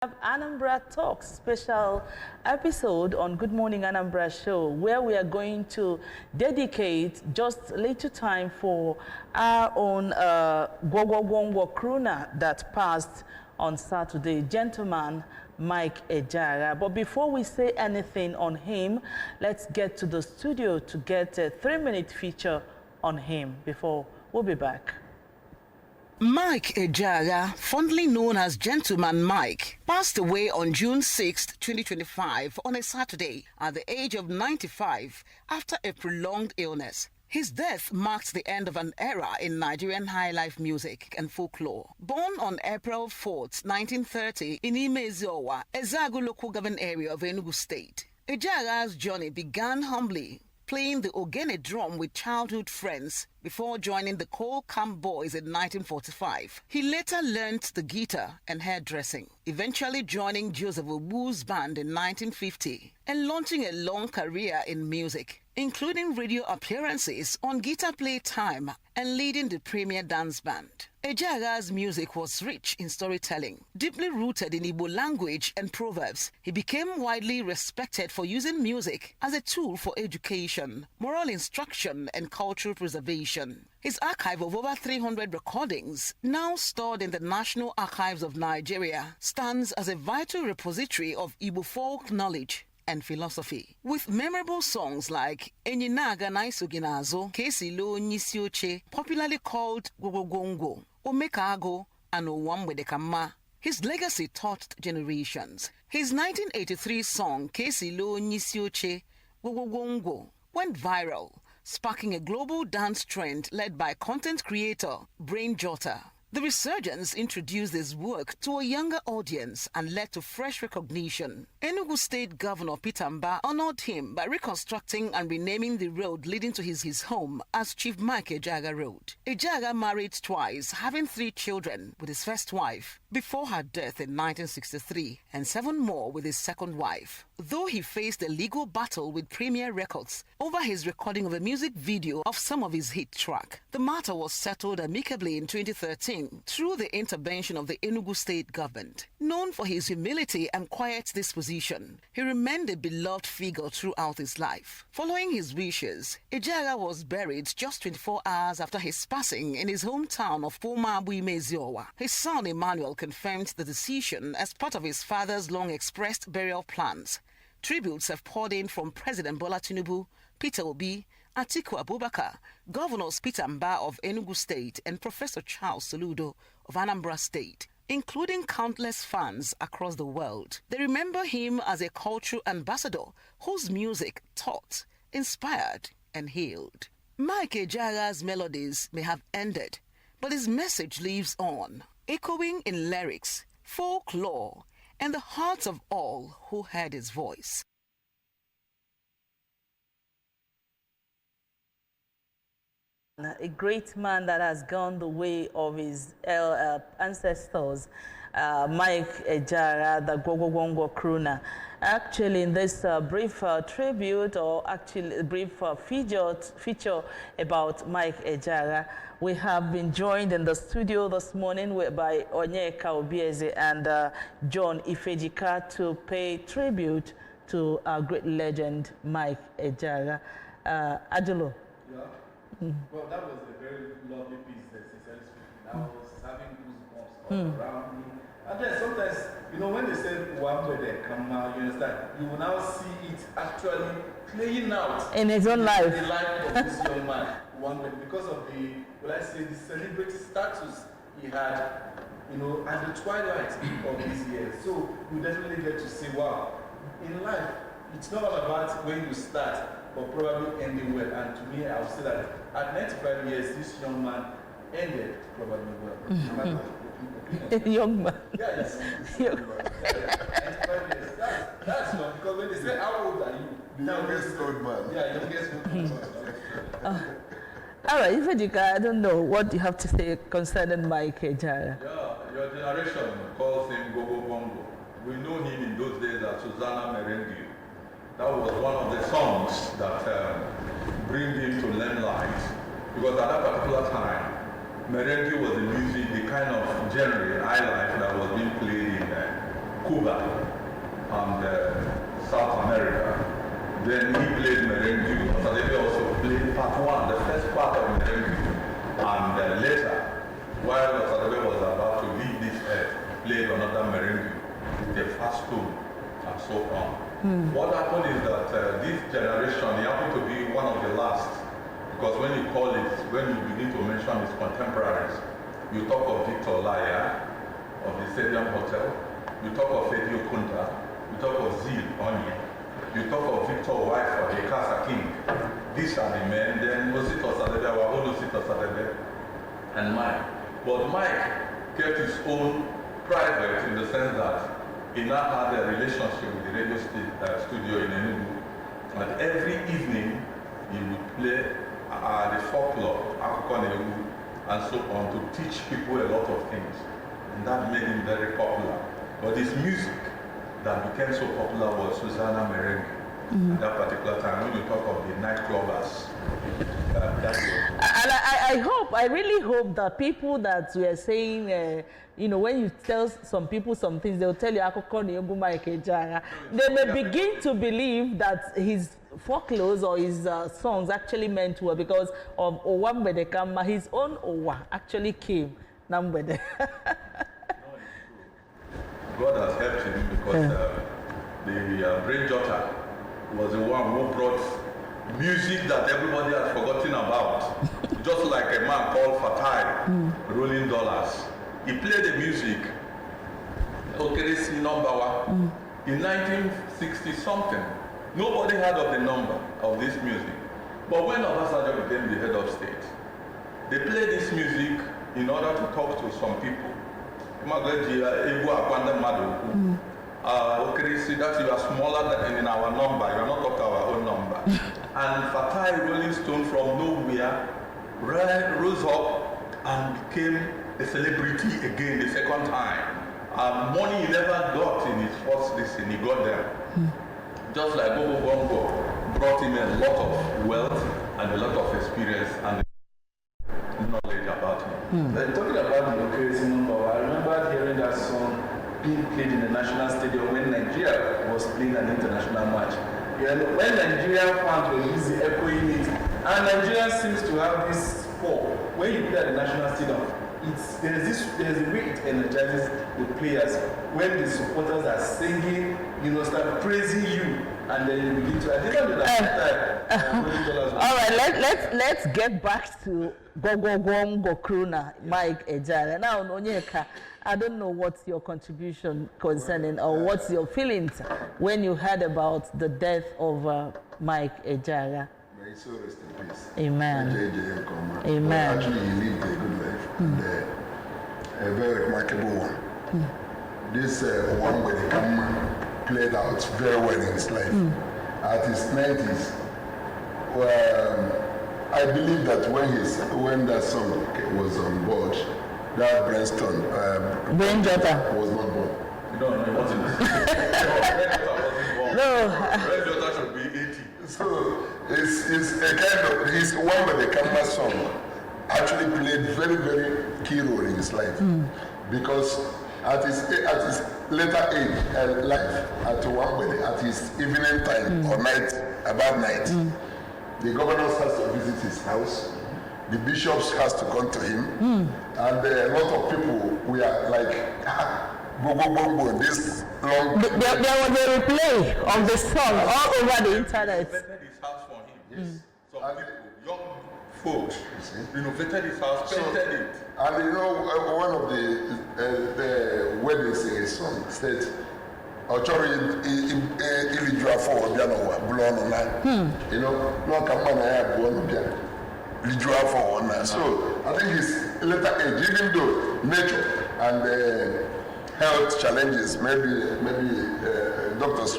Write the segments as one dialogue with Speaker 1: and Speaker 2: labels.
Speaker 1: Anambra Talks special episode on Good Morning Anambra show, where we are going to dedicate just a little time for our own Gwogwogwongwo crooner that passed on Saturday, gentleman Mike Ejeagha. But before we say anything on him, let's get to the studio to get a 3-minute feature on him before we'll be back.
Speaker 2: Mike Ejeagha, fondly known as Gentleman Mike, passed away on June 6, 2025 on a Saturday at the age of 95 after a prolonged illness. His death marks the end of an era in Nigerian highlife music and folklore. Born on April 4, 1930 in Ejeagha, Ejeagha local government area of Enugu State, Ejeagha's journey began humbly, playing the ogene drum with childhood friends before joining the Coal Camp Boys in 1945. He later learned the guitar and hairdressing, eventually joining Joseph Obu's band in 1950 and launching a long career in music, including radio appearances on Guitar Playtime and leading the Premier Dance Band. Ejeagha's music was rich in storytelling, deeply rooted in Igbo language and proverbs. He became widely respected for using music as a tool for education, moral instruction, and cultural preservation. His archive of over 300 recordings, now stored in the National Archives of Nigeria, stands as a vital repository of Igbo folk knowledge and philosophy, with memorable songs like Ejeagha Naisoginazo, Kesilo Nisioche, popularly called Gwogwogwongwo, Omekago, and Owamwedekama. His legacy touched generations. His 1983 song Kesilo Nisioche, Gwogwogwongwo, went viral, sparking a global dance trend led by content creator Brain Jotter. The resurgence introduced his work to a younger audience and led to fresh recognition. Enugu State Governor Peter Mba honored him by reconstructing and renaming the road leading to his home as Chief Mike Ejeagha Road. Ejeagha married twice, having 3 children with his first wife before her death in 1963 and 7 more with his second wife. Though he faced a legal battle with Premier Records over his recording of a music video of some of his hit track, the matter was settled amicably in 2013 through the intervention of the Enugu State government. Known for his humility and quiet disposition, he remained a beloved figure throughout his life. Following his wishes, Ejeagha was buried just 24 hours after his passing in his hometown of Ejeagha. His son Emmanuel confirmed the decision as part of his father's long-expressed burial plans. Tributes have poured in from President Bola Tinubu, Peter Obi, Atiku Abubakar, Governors Peter Mba of Enugu State and Professor Charles Soludo of Anambra State, including countless fans across the world. They remember him as a cultural ambassador whose music taught, inspired, and healed. Mike Ejeagha's melodies may have ended, but his message lives on, echoing in lyrics, folklore, and the hearts of all who heard his voice.
Speaker 1: A great man that has gone the way of his ancestors, Mike Ejeagha, the Gwogwogwongwo crooner. Actually, in this brief tribute, or actually a brief feature about Mike Ejeagha, we have been joined in the studio this morning by Ejeagha Obieze and John Ejeagha to pay tribute to our great legend, Mike Ejeagha. Ajulo.
Speaker 3: Yeah. Well, that was a very lovely piece, sincerely speaking. I was having goosebumps all around me. And then sometimes, when they say Wamwede Kama, you understand, you will now see it actually playing out
Speaker 1: in his own life.
Speaker 3: In the life of this young man, because of the celebrity status he had, at the twilight of his years. So you definitely get to see, wow, in life, it's not all about when you start, but probably ending well. And to me, I would say that at 95 years, this young man ended probably well.
Speaker 1: Young man.
Speaker 3: Yeah, yes. 95 years. That's not, because when they say, how old are you?
Speaker 4: The youngest old man.
Speaker 3: Yeah, youngest old man.
Speaker 1: All right, Ejeagha, I don't know what you have to say concerning Mike Ejeagha.
Speaker 5: Yeah, your generation calls him Gwogwogwongwo. We know him in those days as Susanna Merengue. That was one of the songs that bring him to limelight. Because at that particular time, merengue was the music, the kind of genre, highlife that was being played in Cuba and South America. Then he played merengue. Osadebe also played part one, the first part of merengue. And later, while Osadebe was about to leave this earth, played another merengue with the fast tone and so on. What happened is that this generation, he happened to be one of the last, because when you call it, when you begin to mention his contemporaries, you talk of Victor Laya of the Stadium Hotel, you talk of Eddie Okunta, you talk of Zil Onye, you talk of Victor Wife of the Casa King. These are the men. Then Osito Sadebe, our own Osito Sadebe, and Mike. But Mike kept his own private in the sense that he now had a relationship with the radio studio in Enugu. And every evening he would play the folklore, Akoko Newu, and so on, to teach people a lot of things. And that made him very popular. But his music that became so popular was Susanna Merengue. At that particular time, when you talk of the nightclubbers,
Speaker 1: I really hope that people that we are saying, you know, when you tell some people some things, they'll tell you, Akoko Newu Mike Ejeagha. They may begin to believe that his folklores or his songs actually meant well, because of Owambede Kama, his own Owa actually came. Nambede.
Speaker 5: God has helped him because the Brain Jotter was the one who brought music that everybody had forgotten about. Just like a man called Fatai, Rolling Dollars. He played the music, Okeresi number one, in 1960 something. Nobody heard of the number of this music. But when Obasanjo became the head of state, they played this music in order to talk to some people. Okeresi, that you are smaller than in our number, you are not up to our own number. And Fatai Rolling Stone from nowhere rose up and became a celebrity again the second time. Money he never got in his first listen, he got them. Just like Bobo Bongo brought him a lot of wealth and a lot of experience and knowledge about him.
Speaker 3: Talking about the Okeresi number, I remember hearing that song being played in the national stadium when Nigeria was playing an international match. When Nigerian fans were busy echoing it, and Nigeria seems to have this sport. When you play at the national stadium, there's a way it energizes the players. When the supporters are singing, you know, start praising you, and then you begin to. I didn't know that.
Speaker 1: All right, let's get back to Gogo Kruna, Mike Ejeagha. Now, Onyeka, I don't know what's your contribution concerning, or what's your feelings when you heard about the death of Mike Ejeagha.
Speaker 4: May so rest in peace.
Speaker 1: Amen.
Speaker 4: Amen. Well, actually, he lived a good life and a very remarkable one. This one where the camera played out very well in his life. At his 90s, I believe that when that song was on board, that Brain Jotter was not born.
Speaker 5: No, he wasn't. Brain Jotter should be 80.
Speaker 4: So it's a kind of his one with the camera song actually played very, very key role in his life because at his later age life at his evening time or night about night, the governor has to visit his house. The bishops has to come to him, and a lot of people were like, Bongo, this long.
Speaker 1: There was a replay of the song all over the internet.
Speaker 5: Renovated his house for him. Yes. Some people, young folks, renovated his house, painted it.
Speaker 4: And you know, one of the weddings in his song said, "Ochori ilijua for Obiano blown online." You know, no come on, I have blown Obiano. So I think his later age, even though nature and health challenges, maybe doctors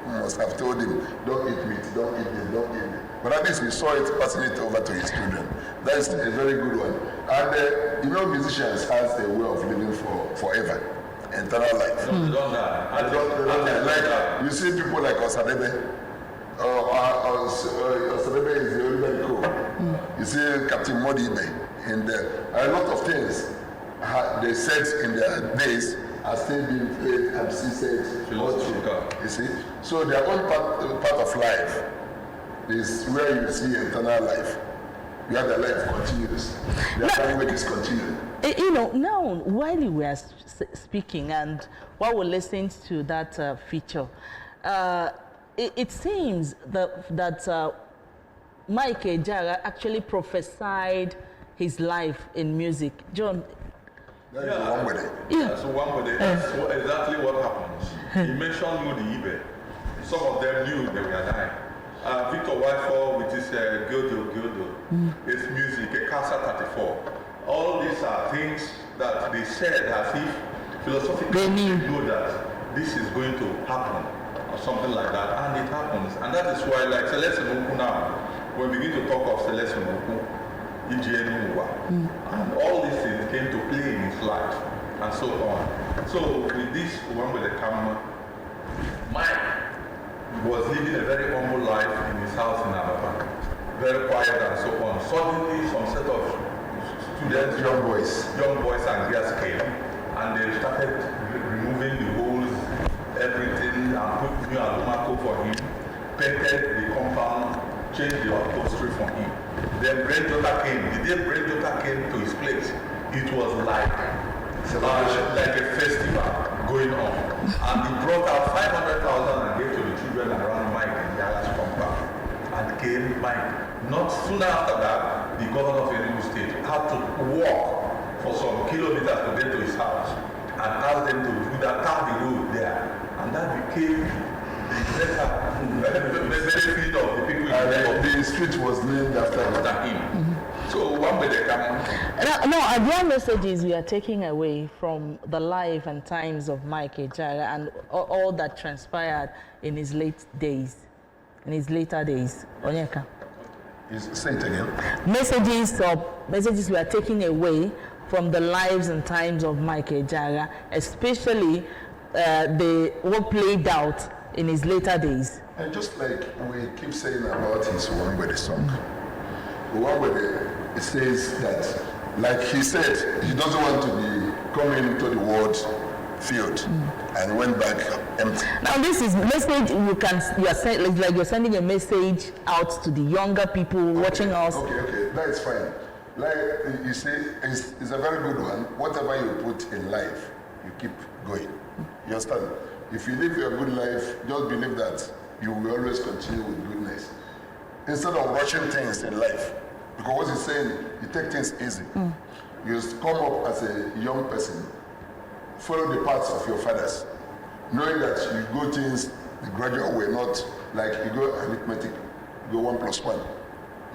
Speaker 4: must have told him, don't eat meat, don't eat this, don't eat this. But at least we saw it passing it over to his children. That is a very good one. And you know, musicians has a way of living forever, eternal life.
Speaker 5: They don't die.
Speaker 4: Like you see people like Osadebe. Osadebe is the only cool. You see Captain Modibe, and a lot of things they said in their days are still being played and still said, you see? So their own part of life is where you see eternal life. You have the life continues. Their language is continuing.
Speaker 1: You know, now while you were speaking and while we're listening to that feature, it seems that Mike Ejeagha actually prophesied his life in music. John?
Speaker 4: That is one with it.
Speaker 5: Yeah, so one with it. That's exactly what happens. He mentioned Ibe. Some of them knew they were dying. Victor Whiteford with his Gildo, his music, a Casa 34. All these are things that they said as if philosophically they know that this is going to happen or something like that, and it happens. And that is why, like Celeste Moku now, when we begin to talk of Celeste Moku, and all these things came to play in his life and so on. So with this one with the camera, Mike was living a very humble life in his house in Anambra, very quiet and so on. Suddenly some set of students, young boys and girls came, and they started removing the holes, everything, and put new alumaco for him, painted the compound, changed the upholstery for him. Then granddaughter came. The day granddaughter came to his place, it was like a festival going on. And he brought out 500,000 and gave to the children around Mike and Ejeagha's compound. And came Mike. Not soon after that, the governor of Enugu State had to walk for some kilometers to get to his house and ask them to do that, tar the road there. And that became the benefit of the people in
Speaker 4: the street was named after him.
Speaker 5: So one way they come.
Speaker 1: No, there are messages we are taking away from the life and times of Mike Ejeagha and all that transpired in his later days. Onyeka.
Speaker 4: Say it again.
Speaker 1: Messages we are taking away from the lives and times of Mike Ejeagha, especially what played out in his later days.
Speaker 4: And just like we keep saying about his One Way song, One Way it says that, like he said, he doesn't want to be coming into the world field and went back empty.
Speaker 1: Now this is message you're sending a message out to the younger people watching us.
Speaker 4: Okay, that's fine. Like you say, it's a very good one. Whatever you put in life, you keep going. You understand? If you live your good life, just believe that you will always continue with goodness. Instead of rushing things in life, because what he's saying, you take things easy. You come up as a young person, follow the paths of your fathers, knowing that you go things the gradual way, not like you go arithmetic, you go 1 + 1,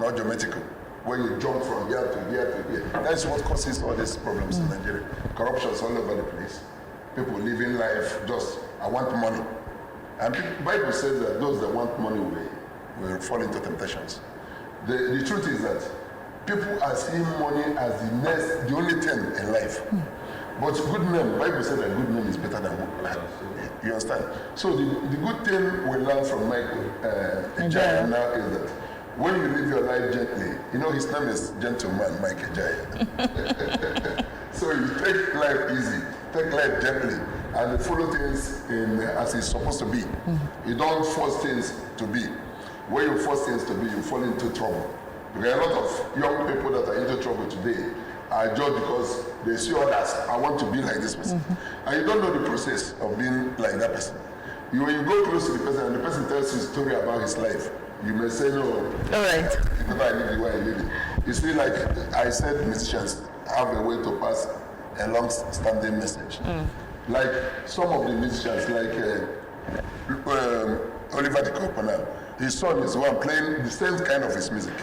Speaker 4: not geometrical. When you jump from here to here to here. That's what causes all these problems in Nigeria. Corruption's all over the place. People living life just, I want money. And the Bible says that those that want money will fall into temptations. The truth is that people are seeing money as the only thing in life. But good name, the Bible says that good name is better than good. You understand? So the good thing we learn from Mike Ejeagha now is that when you live your life gently, you know his name is Gentleman Mike Ejeagha. So you take life easy, take life gently, and follow things as it's supposed to be. You don't force things to be. When you force things to be, you fall into trouble. There are a lot of young people that are into trouble today are just because they see others, I want to be like this person. And you don't know the process of being like that person. When you go close to the person and the person tells you a story about his life, you may say, no,
Speaker 1: all right.
Speaker 4: Because I live the way I live it. You see, like I said, musicians have a way to pass a long-standing message. Like some of the musicians, like Oliver de Copenhagen, his son is one playing the same kind of his music.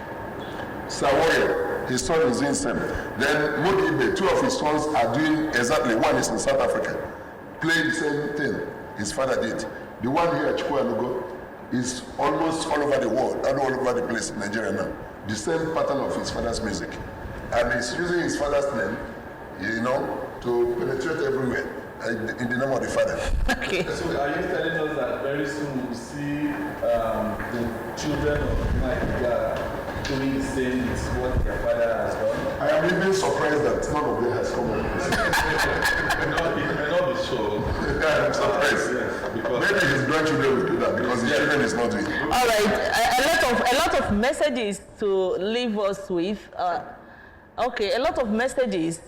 Speaker 4: Sawoya, his son is doing the same. Then Modibe, 2 of his sons are doing exactly, one is in South Africa, playing the same thing his father did. The one here at Chukwalugo is almost all over the world, all over the place in Nigeria now. The same pattern of his father's music. And he's using his father's name, you know, to penetrate everywhere in the name of the father.
Speaker 1: Okay.
Speaker 3: So are you telling us that very soon we'll see the children of Mike Ejeagha doing the same with what their father has done?
Speaker 4: I am even surprised that none of them has come up with this.
Speaker 5: It may not be so.
Speaker 4: I'm surprised.
Speaker 5: Yes, because
Speaker 4: Maybe his grandchildren will do that because his children is not doing it.
Speaker 1: All right, a lot of messages to leave us with. Okay, a lot of messages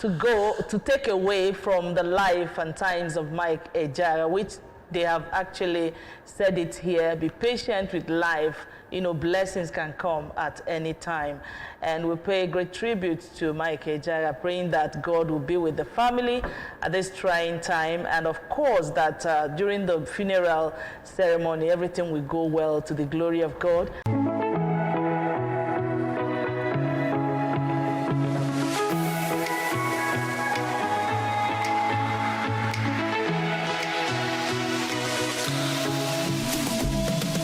Speaker 1: to take away from the life and times of Mike Ejeagha, which they have actually said it here. Be patient with life. You know, blessings can come at any time. And we pay great tribute to Mike Ejeagha, praying that God will be with the family at this trying time. And of course, that during the funeral ceremony, everything will go well to the glory of God.